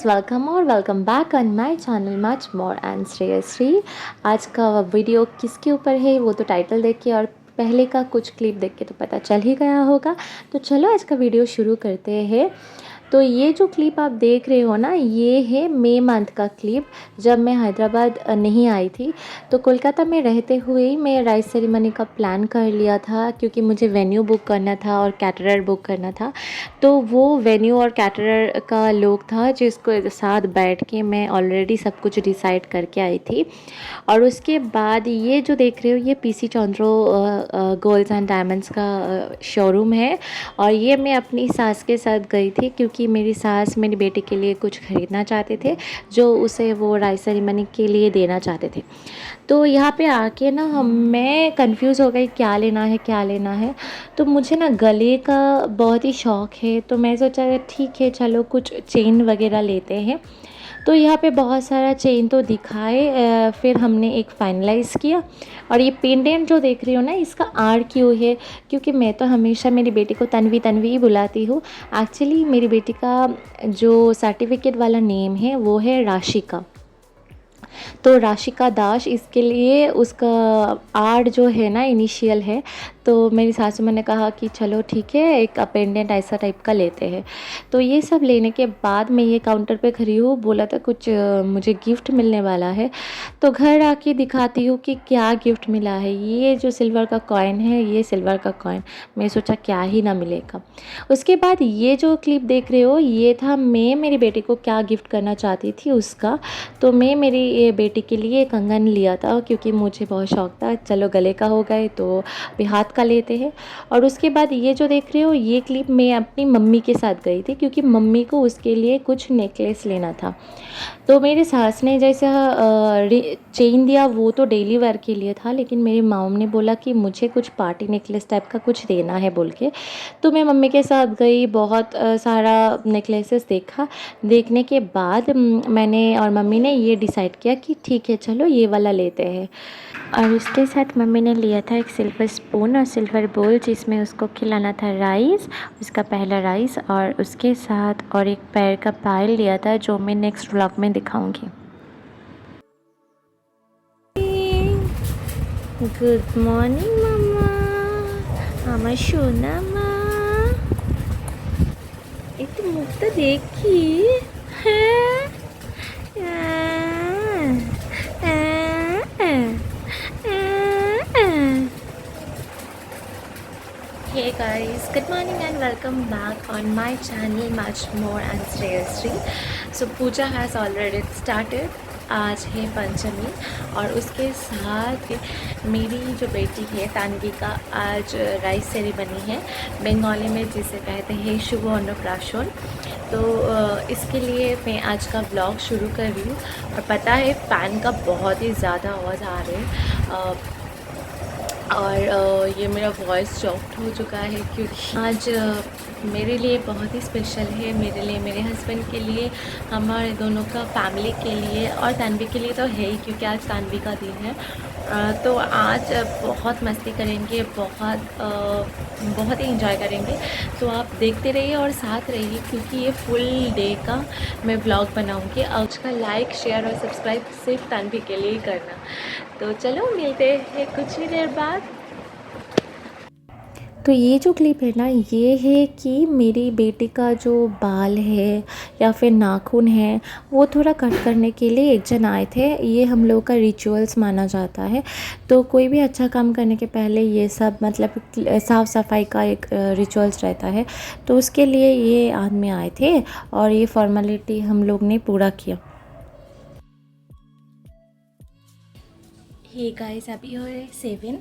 Welcome और welcome back on my channel much more and Shreyashri. आज का वीडियो किसके ऊपर है वो तो टाइटल देख के और पहले का कुछ क्लिप देख के तो पता चल ही गया होगा। तो चलो आज का वीडियो शुरू करते हैं। तो ये जो क्लिप आप देख रहे हो ना, ये है मई मंथ का क्लिप, जब मैं हैदराबाद नहीं आई थी। तो कोलकाता में रहते हुए ही मैं राइस सेरेमनी का प्लान कर लिया था, क्योंकि मुझे वेन्यू बुक करना था और कैटरर बुक करना था। तो वो वेन्यू और कैटरर का लोग था जिसको साथ बैठ के मैं ऑलरेडी सब कुछ डिसाइड करके आई थी। और उसके बाद ये जो देख रहे हो, ये पीसी चौंद्रो गोल्ड्स एंड डायमंड्स का शोरूम है। और ये मैं अपनी सास के साथ गई थी, क्योंकि मेरी सास मेरी बेटी के लिए कुछ ख़रीदना चाहते थे जो उसे वो राइस सेरेमनी के लिए देना चाहते थे। तो यहाँ पे आके ना मैं कंफ्यूज हो गई, क्या लेना है क्या लेना है। तो मुझे ना गले का बहुत ही शौक़ है, तो मैं सोचा ठीक है चलो कुछ चेन वगैरह लेते हैं। तो यहाँ पे बहुत सारा चेन तो दिखाए, फिर हमने एक फाइनलाइज़ किया। और ये पेंडेंट जो देख रही हो ना, इसका आर क्यों है, क्योंकि मैं तो हमेशा मेरी बेटी को तन्वी तन्वी ही बुलाती हूँ। एक्चुअली मेरी बेटी का जो सर्टिफिकेट वाला नेम है वो है राशिका। तो राशिका दास, इसके लिए उसका आर जो है ना इनिशियल है। तो मेरी सासू माँ ने कहा कि चलो ठीक है, एक पेंडेंट ऐसा टाइप का लेते हैं। तो ये सब लेने के बाद मैं ये काउंटर पे खड़ी हूँ, बोला था कुछ मुझे गिफ्ट मिलने वाला है। तो घर आके दिखाती हूँ कि क्या गिफ्ट मिला है। ये जो सिल्वर का कॉइन है, ये सिल्वर का कॉइन। मैं सोचा क्या ही ना मिलेगा। उसके बाद ये जो क्लिप देख रहे हो, ये था मैं मेरी बेटी को क्या गिफ्ट करना चाहती थी उसका। तो मैं मेरी ये बेटी के लिए कंगन लिया था, क्योंकि मुझे बहुत शौक़ था। चलो गले का हो गए तो अभी हाथ का लेते हैं। और उसके बाद ये जो देख रहे हो, ये क्लिप मैं अपनी मम्मी के साथ गई थी, क्योंकि मम्मी को उसके लिए कुछ नेकलेस लेना था। तो मेरी सास ने जैसा चेन दिया वो तो डेली वेयर के लिए था, लेकिन मेरी मॉम ने बोला कि मुझे कुछ पार्टी नेकलेस टाइप का कुछ देना है बोल के। तो मैं मम्मी के साथ गई, बहुत सारा नेकलेसेस देखा। देखने के बाद मैंने और मम्मी ने ये डिसाइड किया कि ठीक है चलो ये वाला लेते हैं। और इसके साथ मम्मी ने लिया था एक सिल्वर स्पून और सिल्वर बोल, जिसमें उसको खिलाना था राइस, उसका पहला राइस। और उसके साथ और एक पैर का पायल लिया था, जो मैं नेक्स्ट व्लॉग में दिखाऊंगी। गुड मॉर्निंग मामा, আমার সোনা মা। একটু মুখটা দেখি। হ্যাঁ Hey guys, good morning and welcome back on my channel Much More and Shreyasri. So puja has already started. आज है पंचमी और उसके साथ मेरी जो बेटी है तानवी का आज राइस सेरेमनी है, बंगाली में जिसे कहते हैं शुभ अन्नप्राशन। तो इसके लिए मैं आज का ब्लॉग शुरू कर रही हूँ। और पता है फ़ैन का बहुत ही ज़्यादा आवाज़ आ रहा है, और ये मेरा वॉइस चॉक्ड हो चुका है, क्योंकि आज मेरे लिए बहुत ही स्पेशल है। मेरे लिए, मेरे हस्बैंड के लिए, हमारे दोनों का फैमिली के लिए और तानवी के लिए तो है ही, क्योंकि आज तानवी का दिन है। तो आज बहुत मस्ती करेंगे, बहुत ही इंजॉय करेंगे। तो आप देखते रहिए और साथ रहिए, क्योंकि ये फुल डे का मैं ब्लॉग बनाऊंगी। आज का लाइक शेयर और सब्सक्राइब सिर्फ तानवी के लिए ही करना। तो चलो मिलते हैं कुछ ही देर बाद। तो ये जो क्लिप है ना, ये है कि मेरी बेटी का जो बाल है या फिर नाखून है, वो थोड़ा कट करने के लिए एक जन आए थे। ये हम लोग का रिचुअल्स माना जाता है। तो कोई भी अच्छा काम करने के पहले ये सब मतलब साफ़ सफाई का एक रिचुअल्स रहता है। तो उसके लिए ये आदमी आए थे और ये फॉर्मेलिटी हम लोग ने पूरा किया। हे गाइस, अभी हो रहे 7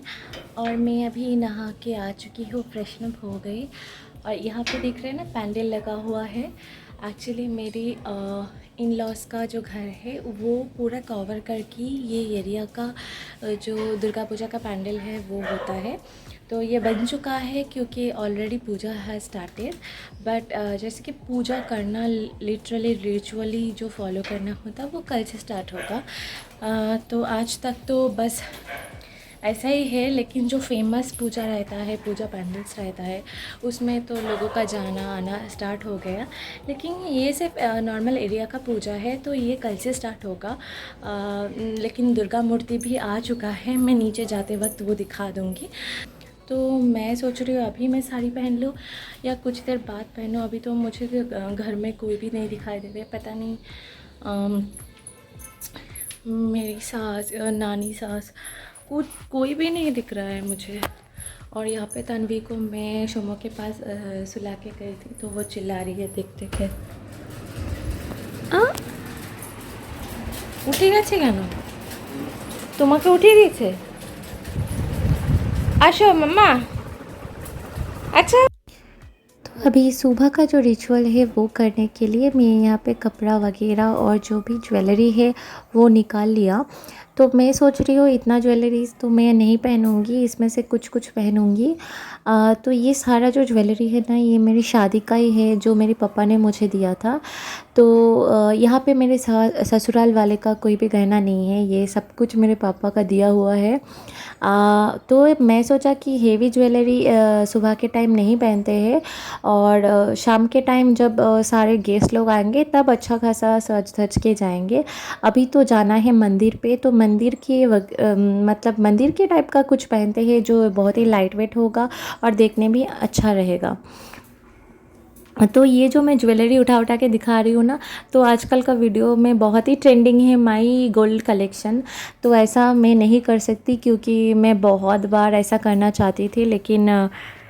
और मैं अभी नहा के आ चुकी हूँ, फ्रेशन अप हो गई। और यहाँ पे देख रहे हैं ना, पैंडल लगा हुआ है। एक्चुअली मेरी इन लॉस का जो घर है वो पूरा कवर करके ये एरिया का जो दुर्गा पूजा का पैंडल है वो होता है। तो ये बन चुका है, क्योंकि ऑलरेडी पूजा है स्टार्टेड। बट जैसे कि पूजा करना लिटरली रिचुअली जो फॉलो करना होता है वो कल से स्टार्ट होगा। तो आज तक तो बस ऐसा ही है, लेकिन जो फेमस पूजा रहता है, पूजा पैंडल्स रहता है, उसमें तो लोगों का जाना आना स्टार्ट हो गया। लेकिन ये सिर्फ नॉर्मल एरिया का पूजा है, तो ये कल से स्टार्ट होगा। लेकिन दुर्गा मूर्ति भी आ चुका है, मैं नीचे जाते वक्त वो दिखा दूँगी। तो मैं सोच रही हूँ अभी मैं साड़ी पहन लूँ या कुछ देर बाद पहनूँ। अभी तो मुझे घर में कोई भी नहीं दिखाई दे रहा है, पता नहीं मेरी सास, नानी सास, कोई भी नहीं दिख रहा है मुझे। और यहाँ पे तन्वी को मैं शोमो के पास सुला के गई थी, तो वो चिल्ला रही है देख देख के। উঠে গেছে কেন? তোমাকে উঠিয়ে দিয়েছে? আসো মাম্মা। अच्छा, तो अभी सुबह का जो रिचुअल है वो करने के लिए मैं यहाँ पे कपड़ा वगैरह और जो भी ज्वेलरी है वो निकाल लिया। तो मैं सोच रही हूँ इतना ज्वेलरीज तो मैं नहीं पहनूँगी, इसमें से कुछ कुछ पहनूँगी। तो ये सारा जो ज्वेलरी है ना, ये मेरी शादी का ही है, जो मेरे पापा ने मुझे दिया था। तो यहाँ पे मेरे ससुराल वाले का कोई भी गहना नहीं है, ये सब कुछ मेरे पापा का दिया हुआ है। तो मैं सोचा कि हेवी ज्वेलरी सुबह के टाइम नहीं पहनते हैं, और शाम के टाइम जब सारे गेस्ट लोग आएंगे तब अच्छा खासा सज धज के जाएंगे। अभी तो जाना है मंदिर पे, तो मंदिर के मतलब मंदिर के टाइप का कुछ पहनते हैं जो बहुत ही लाइट वेट होगा और देखने भी अच्छा रहेगा। तो ये जो मैं ज्वेलरी उठा उठा के दिखा रही हूँ ना, तो आजकल का वीडियो में बहुत ही ट्रेंडिंग है माई गोल्ड कलेक्शन। तो ऐसा मैं नहीं कर सकती, क्योंकि मैं बहुत बार ऐसा करना चाहती थी, लेकिन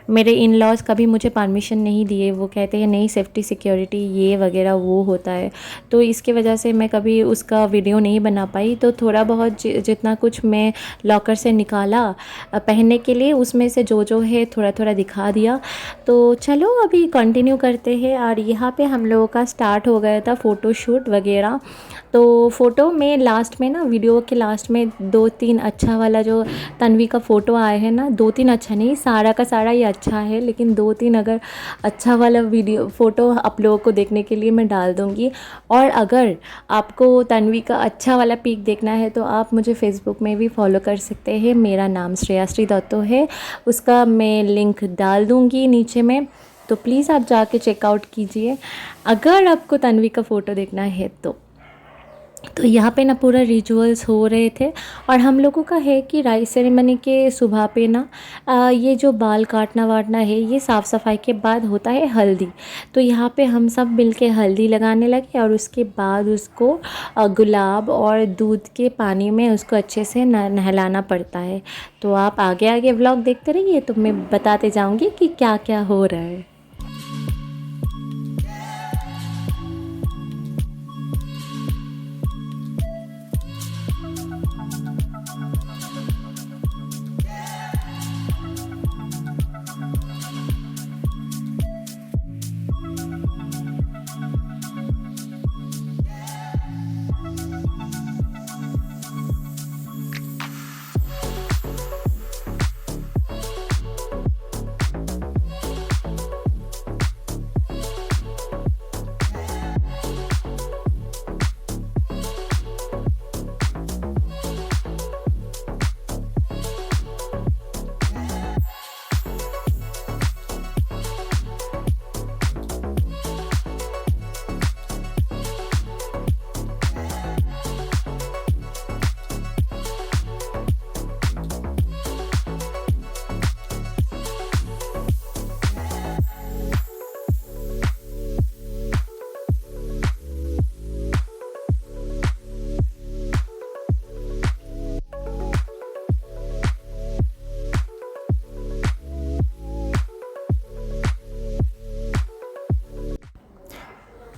मेरे इन लॉज कभी मुझे परमिशन नहीं दिए। वो कहते हैं नहीं, सेफ्टी सिक्योरिटी ये वगैरह वो होता है, तो इसके वजह से मैं कभी उसका वीडियो नहीं बना पाई। तो थोड़ा बहुत जितना कुछ मैं लॉकर से निकाला पहनने के लिए, उसमें से जो जो है थोड़ा थोड़ा दिखा दिया। तो चलो अभी कंटिन्यू करते हैं। और यहाँ पे हम लोगों का स्टार्ट हो गया था फ़ोटोशूट वगैरह। तो फ़ोटो में लास्ट में ना, वीडियो के लास्ट में 2-3 अच्छा वाला जो तन्वी का फ़ोटो आए हैं ना, 2-3 अच्छा नहीं, सारा का सारा ही अच्छा है, लेकिन 2-3 अगर अच्छा वाला वीडियो फ़ोटो आप लोगों को देखने के लिए मैं डाल दूँगी। और अगर आपको तन्वी का अच्छा वाला पिक देखना है तो आप मुझे फ़ेसबुक में भी फॉलो कर सकते हैं। मेरा नाम श्रेयाश्री दत्तो है, उसका मैं लिंक डाल दूँगी नीचे में, तो प्लीज़ आप जाके चेकआउट कीजिए अगर आपको तन्वी का फ़ोटो देखना है तो यहाँ पे ना पूरा रिचुअल्स हो रहे थे। और हम लोगों का है कि राइस सेरेमनी के सुबह पे ना ये जो बाल काटना वाटना है, ये साफ़ सफाई के बाद होता है हल्दी। तो यहाँ पे हम सब मिलके हल्दी लगाने लगे, और उसके बाद उसको गुलाब और दूध के पानी में उसको अच्छे से नहलाना पड़ता है। तो आप आगे आगे व्लॉग देखते रहिए, तो मैं बताते जाऊँगी कि क्या क्या हो रहा है।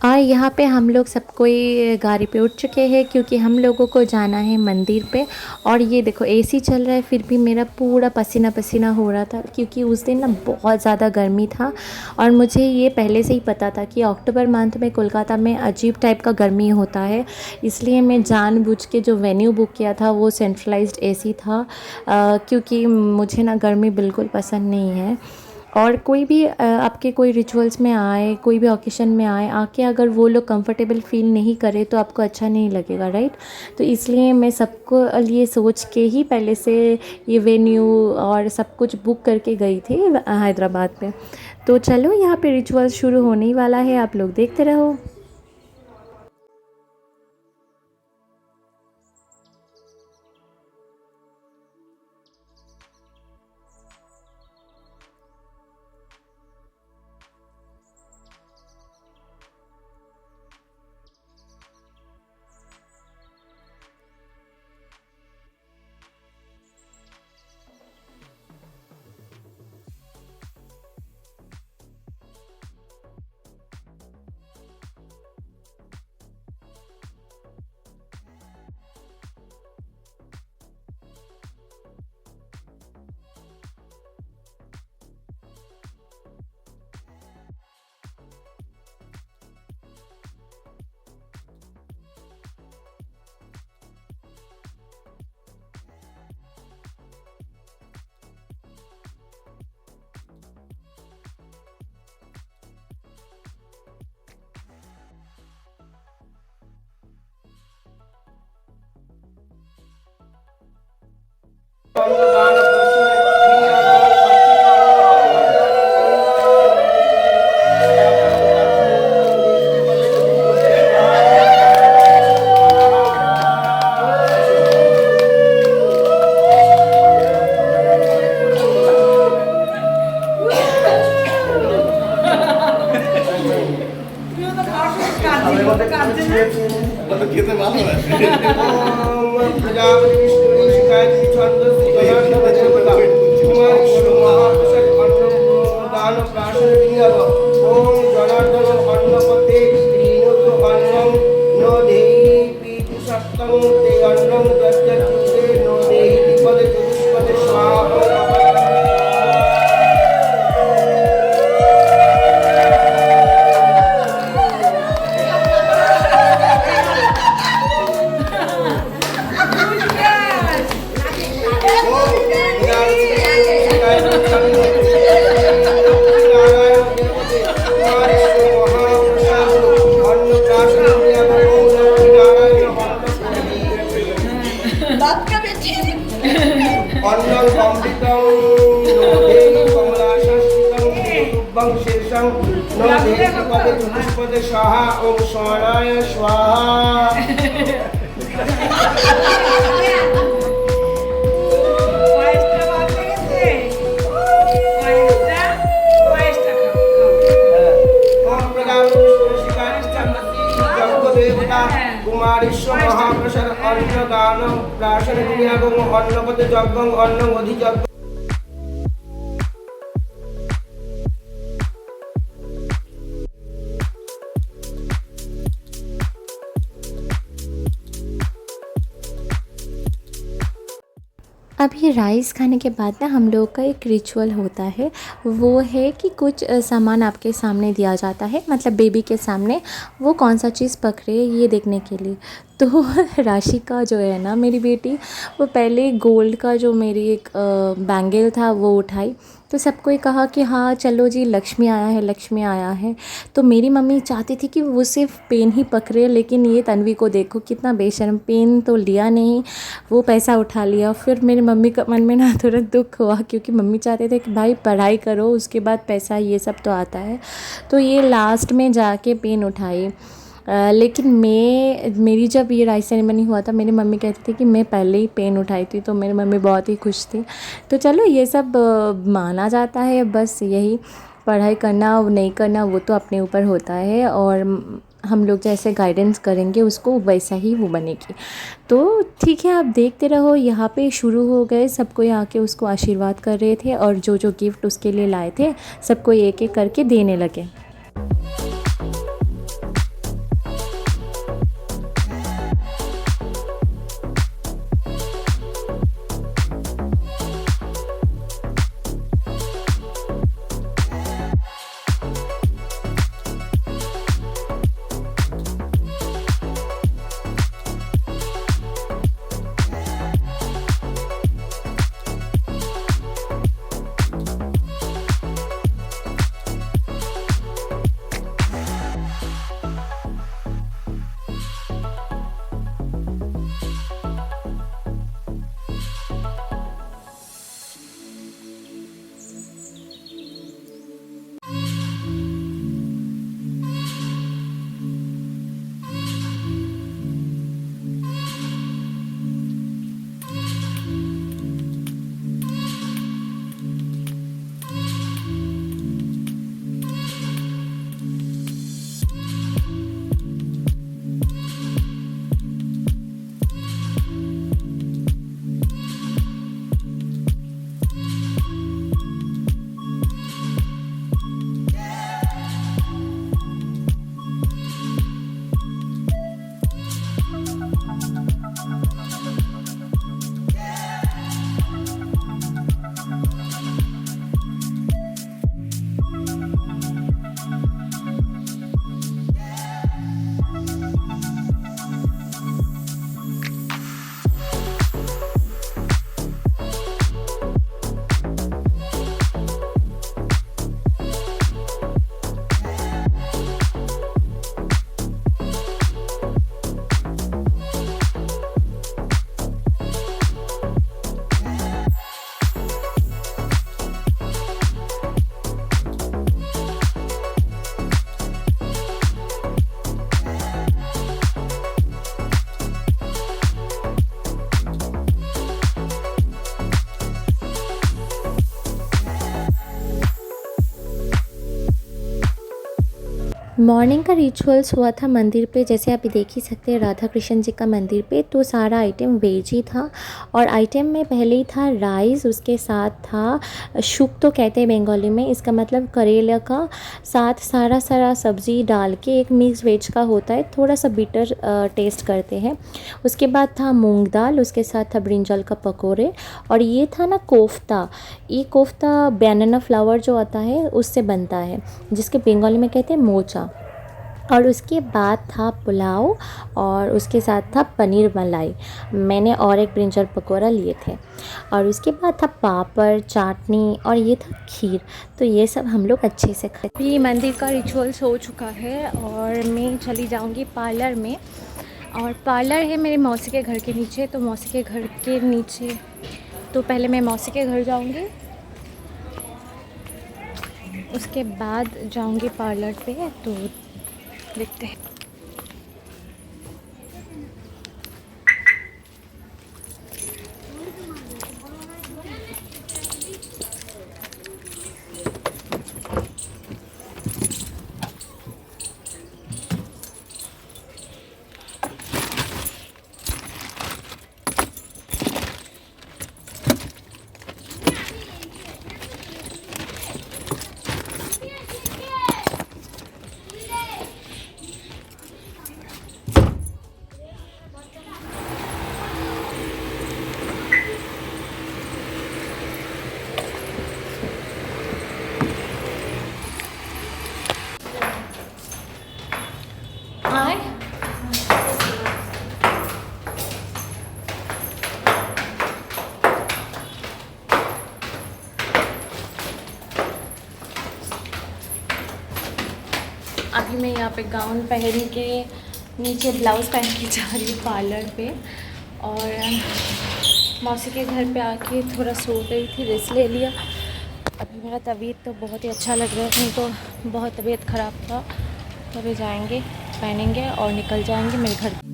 और यहाँ पे हम लोग सब कोई गाड़ी पे उठ चुके हैं, क्योंकि हम लोगों को जाना है मंदिर पे। और ये देखो एसी चल रहा है, फिर भी मेरा पूरा पसीना पसीना हो रहा था, क्योंकि उस दिन ना बहुत ज़्यादा गर्मी था। और मुझे ये पहले से ही पता था कि अक्टूबर मंथ में कोलकाता में अजीब टाइप का गर्मी होता है, इसलिए मैं जानबूझ के जो वेन्यू बुक किया था वो सेंट्रलाइज्ड एसी था, क्योंकि मुझे ना गर्मी बिल्कुल पसंद नहीं है। और कोई भी आपके कोई रिचुअल्स में आए, कोई भी ओकेशन में आए, आके अगर वो लोग कंफर्टेबल फील नहीं करे तो आपको अच्छा नहीं लगेगा, राइट। तो इसलिए मैं सबको लिए सोच के ही पहले से ये वेन्यू और सब कुछ बुक करके गई थी हैदराबाद में। तो चलो यहाँ पे रिचुअल शुरू होने ही वाला है, आप लोग देखते रहो। কুমারেশ্বর মহাপ্রসাদ অন্ন দান প্রাশন ক্রিয়াগম অন্নপদ যজ্ঞং অন্ন অধিযজ্ঞ। अभी राइस खाने के बाद ना हम लोग का एक रिचुअल होता है, वो है कि कुछ सामान आपके सामने दिया जाता है, मतलब बेबी के सामने वो कौन सा चीज़ पकड़े ये देखने के लिए। तो राशिका जो है ना मेरी बेटी, वो पहले गोल्ड का जो मेरी एक बैंगल था वो उठाई। तो सबको ये कहा कि हाँ चलो जी लक्ष्मी आया है, लक्ष्मी आया है। तो मेरी मम्मी चाहती थी कि वो सिर्फ पेन ही पकड़े, लेकिन ये तन्वी को देखो कितना बेशर्म, पेन तो लिया नहीं, वो पैसा उठा लिया। फिर मेरी मम्मी का मन में ना तुरंत दुख हुआ, क्योंकि मम्मी चाहते थे कि भाई पढ़ाई करो उसके बाद पैसा ये सब तो आता है। तो ये लास्ट में जाके पेन उठाई। लेकिन मेरी जब ये राइस सेरेमनी हुआ था, मेरी मम्मी कहती थी कि मैं पहले ही पेन उठाई थी, तो मेरी मम्मी बहुत ही खुश थी। तो चलो ये सब माना जाता है, बस यही पढ़ाई करना नहीं करना वो तो अपने ऊपर होता है, और हम लोग जैसे गाइडेंस करेंगे उसको वैसा ही वो बनेगी। तो ठीक है, आप देखते रहो। यहाँ पे शुरू हो गए, सबको यहाँ के उसको आशीर्वाद कर रहे थे, और जो जो गिफ्ट उसके लिए लाए थे सबको एक एक करके देने लगे। मॉर्निंग का रिचुअल्स हुआ था मंदिर पे, जैसे आप देख ही सकते हैं राधा कृष्ण जी का मंदिर पे। तो सारा आइटम वेज ही था और आइटम में पहले ही था राइस, उसके साथ था शुक तो कहते हैं बंगाली में, इसका मतलब करेला का साथ सारा सारा सब्ज़ी डाल के एक मिक्स वेज का होता है, थोड़ा सा बिटर टेस्ट करते हैं। उसके बाद था मूंग दाल, उसके साथ था ब्रिंजल का पकोड़े और ये था ना कोफ्ता। ये कोफ्ता बनाना फ्लावर जो आता है उससे बनता है, जिसके बंगाली में कहते हैं मोचा। और उसके बाद था पुलाव और उसके साथ था पनीर मलाई। मैंने और एक ब्रिंजल पकौड़ा लिए थे और उसके बाद था पापड़, चाटनी और ये था खीर। तो ये सब हम लोग अच्छे से खाए। अभी मंदिर का रिचुअल्स हो चुका है और मैं चली जाऊंगी पार्लर में। और पार्लर है मेरी मौसी के घर के नीचे, तो मौसी के घर के नीचे तो पहले मैं मौसी के घर जाऊंगी, उसके बाद जाऊंगी पार्लर पे। तो देखते हैं। आए अभी मैं यहाँ पे गाउन पहन के नीचे ब्लाउज़ पहन के जा रही हूँ पार्लर पे। और मौसी के घर पे आके थोड़ा सो गई थी, रेस्ट ले लिया। अभी मेरा तबीयत तो बहुत ही अच्छा लग रहा है, नहीं तो बहुत तबीयत ख़राब था। तो अभी जाएंगे, पहनेंगे और निकल जाएंगे मेरे घर।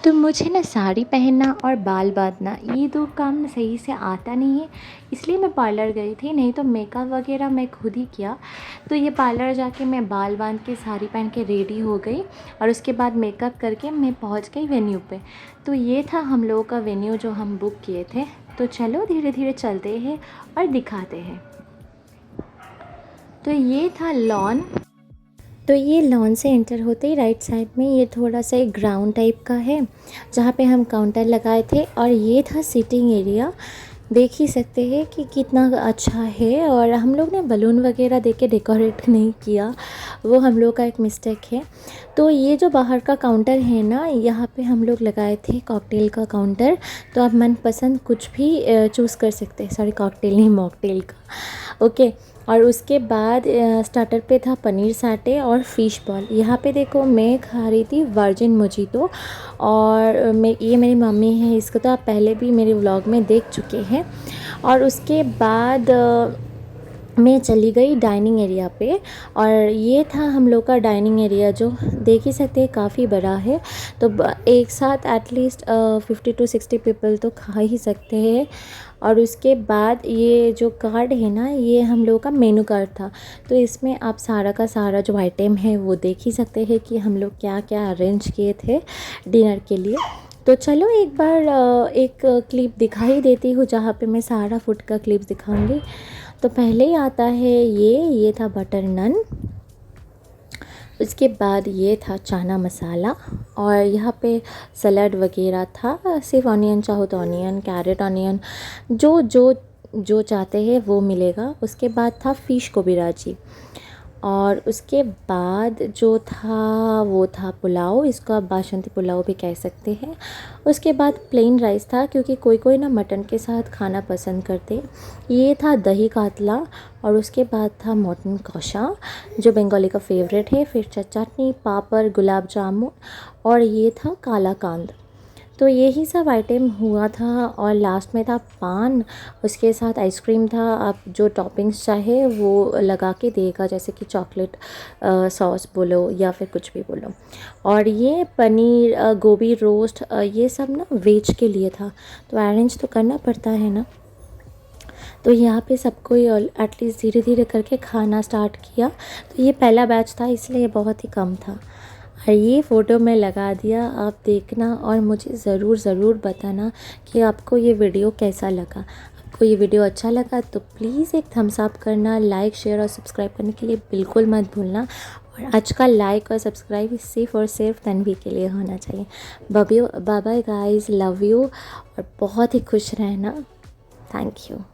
तो मुझे ना साड़ी पहनना और बाल बांधना ये दो काम सही से आता नहीं है, इसलिए मैं पार्लर गई थी, नहीं तो मेकअप वगैरह मैं खुद ही किया। तो ये पार्लर जाके मैं बाल बांध के साड़ी पहन के रेडी हो गई और उसके बाद मेकअप करके मैं पहुंच गई वेन्यू पे। तो ये था हम लोगों का वेन्यू जो हम बुक किए थे। तो चलो धीरे धीरे चलते हैं और दिखाते हैं। तो ये था लॉन। तो ये लॉन से एंटर होते ही राइट साइड में ये थोड़ा सा एक ग्राउंड टाइप का है, जहाँ पे हम काउंटर लगाए थे। और ये था सीटिंग एरिया, देख ही सकते हैं कि कितना अच्छा है। और हम लोग ने बलून वगैरह दे के डेकोरेट नहीं किया, वो हम लोग का एक मिस्टेक है। तो ये जो बाहर का काउंटर है ना, यहाँ पे हम लोग लगाए थे कॉकटेल का काउंटर। तो आप मनपसंद कुछ भी चूज़ कर सकते हैं, सॉरी कॉकटेल नहीं मॉकटेल का, ओके। और उसके बाद स्टार्टर पे था पनीर साटे और फ़िश बॉल। यहाँ पे देखो मैं खा रही थी वर्जिन मोजितो और ये मेरी मम्मी है, इसको तो आप पहले भी मेरे व्लॉग में देख चुके हैं। और उसके बाद मैं चली गई डाइनिंग एरिया पे और ये था हम लोग का डाइनिंग एरिया, जो देख ही सकते हैं काफ़ी बड़ा है। तो एक साथ एटलीस्ट 50 to 60 पीपल तो खा ही सकते हैं। और उसके बाद ये जो कार्ड है ना, ये हम लोग का मेनू कार्ड था। तो इसमें आप सारा का सारा जो आइटम है वो देख ही सकते हैं कि हम लोग क्या क्या अरेंज किए थे डिनर के लिए। तो चलो एक बार एक क्लिप दिखा ही देती हूँ, जहाँ पे मैं सारा फूड का क्लिप दिखाऊंगी। तो पहले ही आता है ये था बटर नन। उसके बाद ये था चना मसाला और यहाँ पे सलाद वगैरह था, सिर्फ ऑनियन चाहो तो ऑनियन, कैरेट ऑनियन, जो जो जो चाहते हैं वो मिलेगा। उसके बाद था फ़िश कोबिराजी और उसके बाद जो था वो था पुलाव, इसको आप बासमती पुलाव भी कह सकते हैं। उसके बाद प्लेन राइस था, क्योंकि कोई कोई ना मटन के साथ खाना पसंद करते। ये था दही कातला और उसके बाद था मटन कौशा, जो बंगाली का फेवरेट है। फिर चटनी, पापड़, गुलाब जामुन और ये था काला कांद। तो यही सब आइटम हुआ था और लास्ट में था पान, उसके साथ आइसक्रीम था। आप जो टॉपिंग्स चाहे वो लगा के देगा, जैसे कि चॉकलेट सॉस बोलो या फिर कुछ भी बोलो। और ये पनीर गोभी रोस्ट ये सब ना वेज के लिए था, तो अरेंज तो करना पड़ता है ना। तो यहाँ पे सबको एटलीस्ट धीरे धीरे करके खाना स्टार्ट किया। तो ये पहला बैच था इसलिए बहुत ही कम था। और ये फ़ोटो मैं लगा दिया, आप देखना और मुझे ज़रूर बताना कि आपको ये वीडियो कैसा लगा। आपको ये वीडियो अच्छा लगा तो प्लीज़ एक थम्स अप करना, लाइक शेयर और सब्सक्राइब करने के लिए बिल्कुल मत भूलना। और आज का लाइक और सब्सक्राइब सिर्फ और सिर्फ तन्वी के लिए होना चाहिए। Bye bye guys, love you और बहुत ही खुश रहना। Thank you.